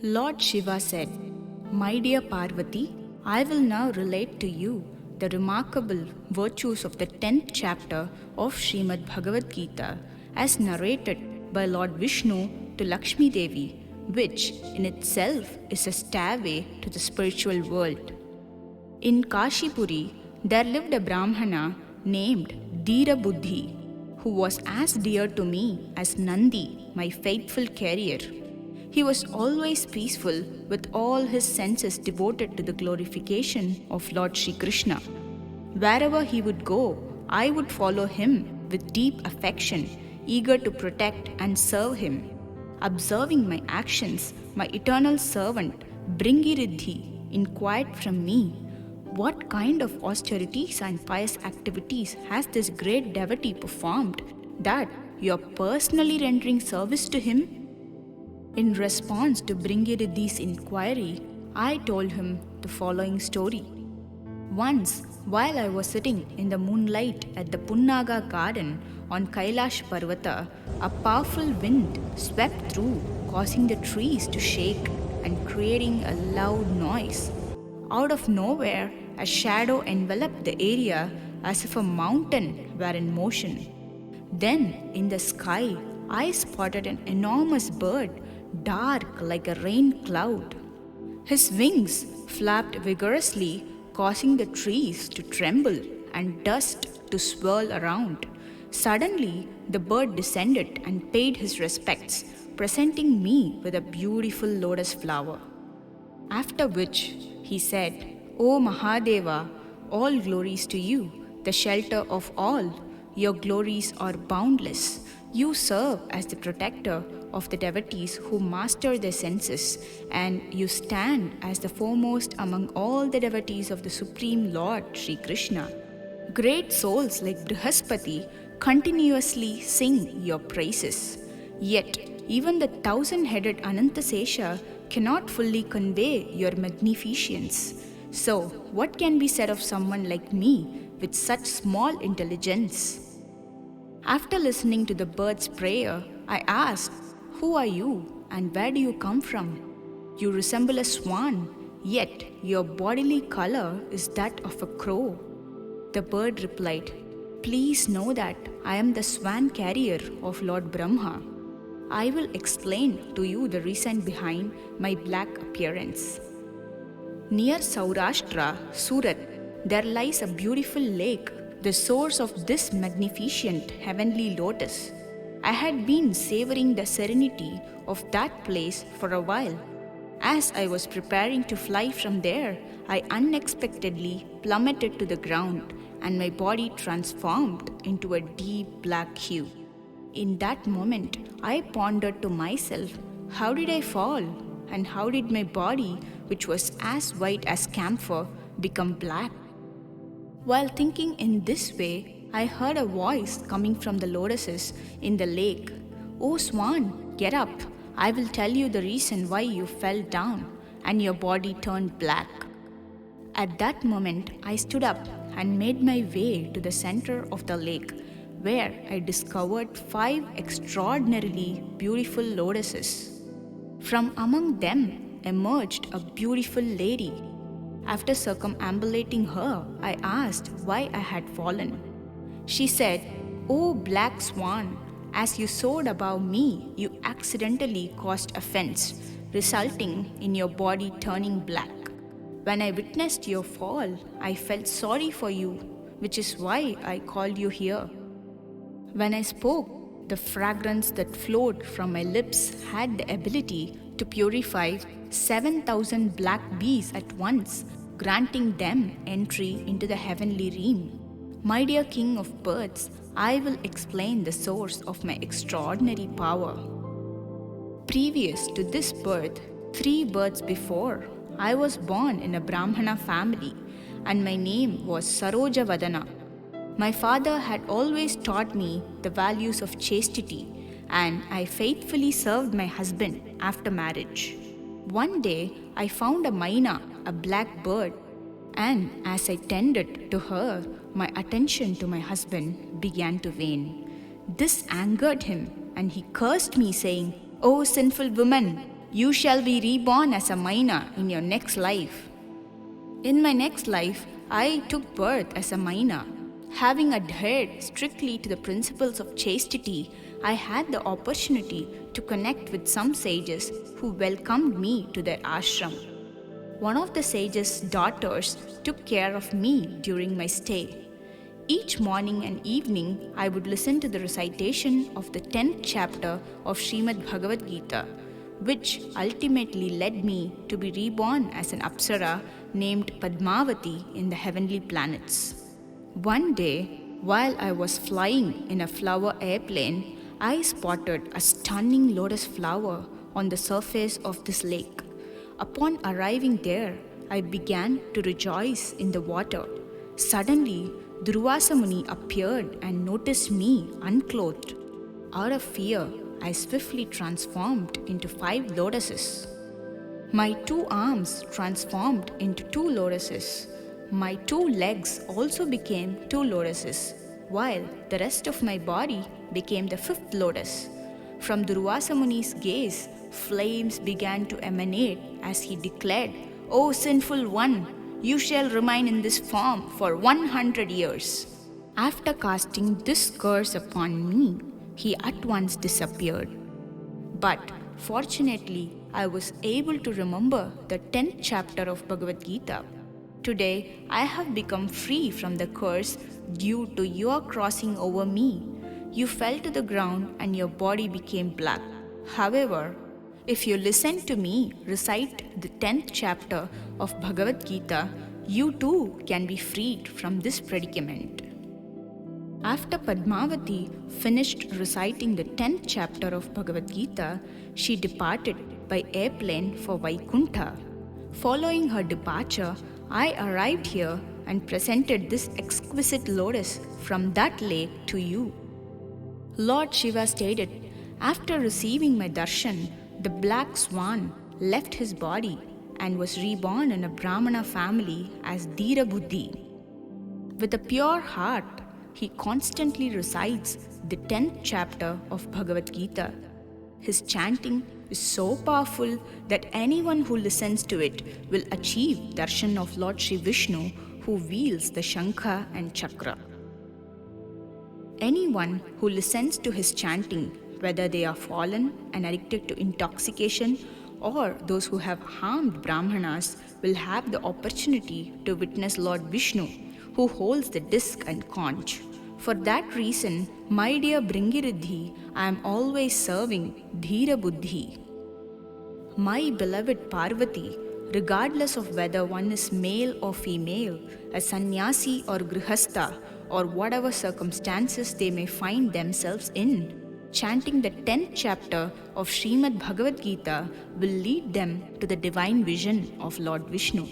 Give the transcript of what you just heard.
Lord Shiva said, "My dear Parvati, I will now relate to you the remarkable virtues of the 10th chapter of Srimad Bhagavad Gita as narrated by Lord Vishnu to Lakshmi Devi, which in itself is a stairway to the spiritual world. In Kashipuri, there lived a Brahmana named Dhira Buddhi, who was as dear to me as Nandi, my faithful carrier. He was always peaceful with all his senses devoted to the glorification of Lord Sri Krishna. Wherever he would go, I would follow him with deep affection, eager to protect and serve him. Observing my actions, my eternal servant Bhringiridhi inquired from me, "What kind of austerities and pious activities has this great devotee performed that you are personally rendering service to him?" In response to Bhringiridhi's inquiry, I told him the following story. Once, while I was sitting in the moonlight at the Punnaga garden on Kailash Parvata, a powerful wind swept through, causing the trees to shake and creating a loud noise. Out of nowhere, a shadow enveloped the area as if a mountain were in motion. Then, in the sky, I spotted an enormous bird, dark like a rain cloud. His wings flapped vigorously, causing the trees to tremble and dust to swirl around. Suddenly, the bird descended and paid his respects, presenting me with a beautiful lotus flower. After which, he said, "O Mahadeva, all glories to you, the shelter of all. Your glories are boundless. You serve as the protector of the devotees who master their senses, and you stand as the foremost among all the devotees of the Supreme Lord Sri Krishna. Great souls like Brihaspati continuously sing your praises. Yet, even the 1,000-headed Anantasesha cannot fully convey your magnificence. So, what can be said of someone like me with such small intelligence?" After listening to the bird's prayer, I asked, "Who are you and where do you come from? You resemble a swan, yet your bodily color is that of a crow." The bird replied, "Please know that I am the swan carrier of Lord Brahma. I will explain to you the reason behind my black appearance. Near Saurashtra, Surat, there lies a beautiful lake, the source of this magnificent heavenly lotus. I had been savoring the serenity of that place for a while. As I was preparing to fly from there, I unexpectedly plummeted to the ground and my body transformed into a deep black hue. In that moment, I pondered to myself, how did I fall? And how did my body, which was as white as camphor, become black? While thinking in this way, I heard a voice coming from the lotuses in the lake. "Oh Swan, get up. I will tell you the reason why you fell down and your body turned black." At that moment, I stood up and made my way to the center of the lake, where I discovered 5 extraordinarily beautiful lotuses. From among them emerged a beautiful lady. After circumambulating her, I asked why I had fallen. She said, "Oh black swan, as you soared above me, you accidentally caused offense, resulting in your body turning black. When I witnessed your fall, I felt sorry for you, which is why I called you here." When I spoke, the fragrance that flowed from my lips had the ability to purify 7,000 black bees at once, granting them entry into the heavenly realm. My dear king of birds, I will explain the source of my extraordinary power. Previous to this birth, 3 births before, I was born in a Brahmana family, and my name was Sarojavadana. My father had always taught me the values of chastity, and I faithfully served my husband after marriage. One day, I found a maina, a black bird, and as I tended to her, my attention to my husband began to wane. This angered him, and he cursed me, saying, "O sinful woman, You shall be reborn as a Maina in your next life. In my next life, I took birth as a Maina. Having adhered strictly to the principles of chastity, I had the opportunity to connect with some sages who welcomed me to their ashram. One of the sages' daughters took care of me during my stay. Each morning and evening, I would listen to the recitation of the 10th chapter of Srimad Bhagavad Gita, which ultimately led me to be reborn as an apsara named Padmavati in the heavenly planets. One day, while I was flying in a flower airplane, I spotted a stunning lotus flower on the surface of this lake. Upon arriving there, I began to rejoice in the water. Suddenly, Durvasa Muni appeared and noticed me unclothed. Out of fear, I swiftly transformed into 5 lotuses. My 2 arms transformed into 2 lotuses. My 2 legs also became 2 lotuses, while the rest of my body became the 5th lotus. From Durvasa Muni's gaze, flames began to emanate as he declared, "O sinful one, you shall remain in this form for 100 years. After casting this curse upon me, he at once disappeared. But fortunately, I was able to remember the 10th chapter of Bhagavad Gita. Today, I have become free from the curse due to your crossing over me. You fell to the ground and your body became black. However, if you listen to me recite the 10th chapter of Bhagavad Gita, you too can be freed from this predicament." After Padmavati finished reciting the 10th chapter of Bhagavad Gita, she departed by airplane for Vaikuntha. Following her departure, I arrived here and presented this exquisite lotus from that lake to you. Lord Shiva stated, "After receiving my darshan, the black swan left his body and was reborn in a Brahmana family as Dhira Buddhi. With a pure heart, he constantly recites the 10th chapter of Bhagavad Gita. His chanting is so powerful that anyone who listens to it will achieve darshan of Lord Sri Vishnu, who wields the Shankha and Chakra. Anyone who listens to his chanting, whether they are fallen and addicted to intoxication or those who have harmed Brahmanas, will have the opportunity to witness Lord Vishnu, who holds the disc and conch. For that reason, my dear Bringiridhi, I am always serving Dhira Buddhi. My beloved Parvati, regardless of whether one is male or female, a sannyasi or grihastha, or whatever circumstances they may find themselves in, chanting the 10th chapter of Srimad Bhagavad Gita will lead them to the divine vision of Lord Vishnu.